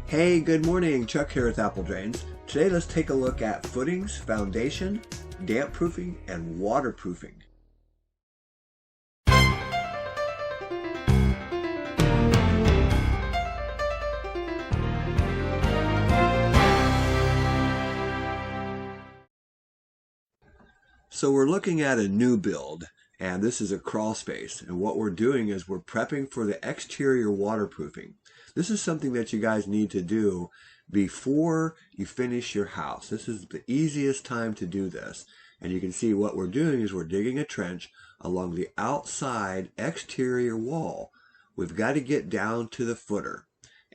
Hey, good morning. Chuck here with Apple Drains. Today let's take a look at footings, foundation, damp proofing, and waterproofing. So we're looking at a new build, and this is a crawl space. And what we're doing is we're prepping for the exterior waterproofing. This is something that you guys need to do before you finish your house. This is the easiest time to do this. And you can see what we're doing is we're digging a trench along the outside exterior wall. We've got to get down to the footer.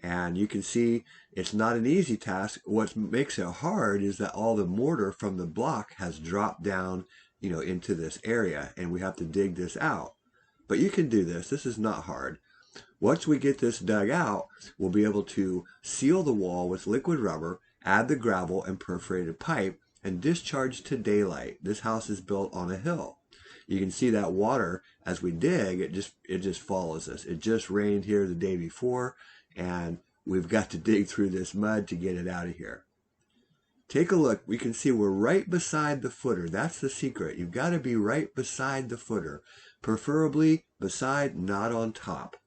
And you can see it's not an easy task. What makes it hard is that all the mortar from the block has dropped down, into this area, and we have to dig this out. But you can do this. This is not hard. Once we get this dug out, we'll be able to seal the wall with liquid rubber, add the gravel and perforated pipe, and discharge to daylight. This house is built on a hill. You can see that water as we dig, it just follows us. It just rained here the day before, and we've got to dig through this mud to get it out of here. Take a look. We can see we're right beside the footer. That's the secret. You've got to be right beside the footer, preferably beside, not on top.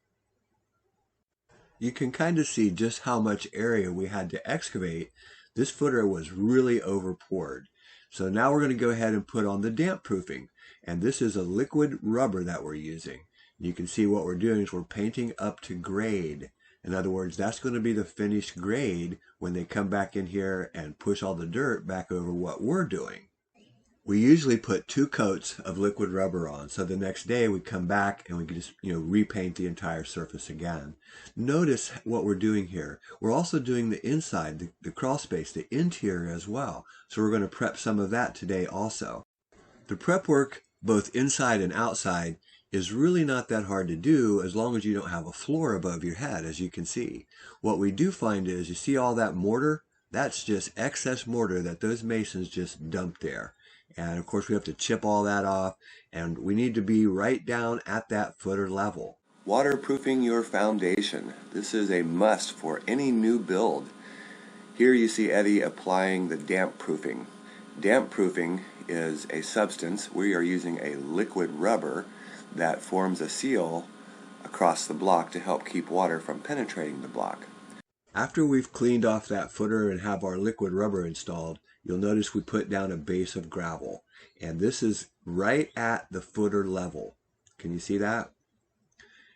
You can kind of see just how much area we had to excavate. This footer was really over-poured. So now we're going to go ahead and put on the damp proofing. And this is a liquid rubber that we're using. You can see what we're doing is we're painting up to grade. In other words, that's going to be the finished grade when they come back in here and push all the dirt back over what we're doing. We usually put 2 coats of liquid rubber on, so the next day we come back and we can just repaint the entire surface again. Notice what we're doing here. We're also doing the inside, the crawl space, the interior as well. So we're going to prep some of that today also. The prep work, both inside and outside, is really not that hard to do as long as you don't have a floor above your head, as you can see. What we do find is, you see all that mortar? That's just excess mortar that those masons just dumped there. And of course we have to chip all that off, and we need to be right down at that footer level. Waterproofing your foundation. This is a must for any new build. Here you see Eddie applying the damp proofing. Damp proofing is a substance. We are using a liquid rubber that forms a seal across the block to help keep water from penetrating the block. After we've cleaned off that footer and have our liquid rubber installed, you'll notice we put down a base of gravel. And this is right at the footer level. Can you see that?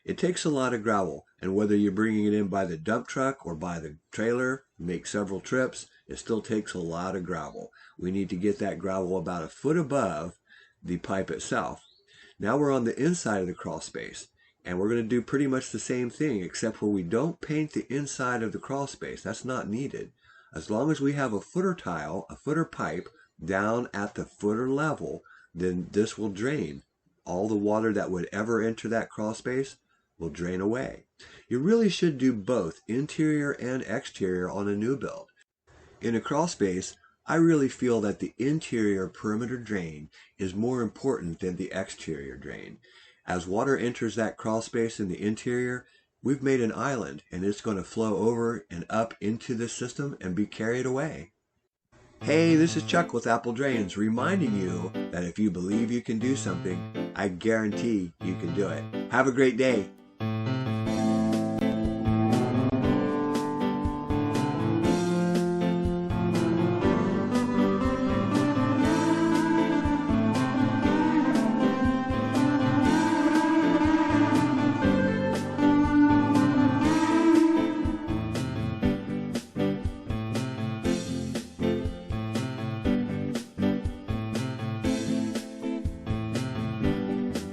It takes a lot of gravel. And whether you're bringing it in by the dump truck or by the trailer, make several trips, it still takes a lot of gravel. We need to get that gravel about a foot above the pipe itself. Now we're on the inside of the crawl space. And we're going to do pretty much the same thing, except where we don't paint the inside of the crawl space. That's not needed. As long as we have a footer tile, a footer pipe, down at the footer level, then this will drain. All the water that would ever enter that crawl space will drain away. You really should do both interior and exterior on a new build. In a crawl space, I really feel that the interior perimeter drain is more important than the exterior drain. As water enters that crawl space in the interior, we've made an island, and it's going to flow over and up into this system and be carried away. Hey, this is Chuck with Apple Drains, reminding you that if you believe you can do something, I guarantee you can do it. Have a great day.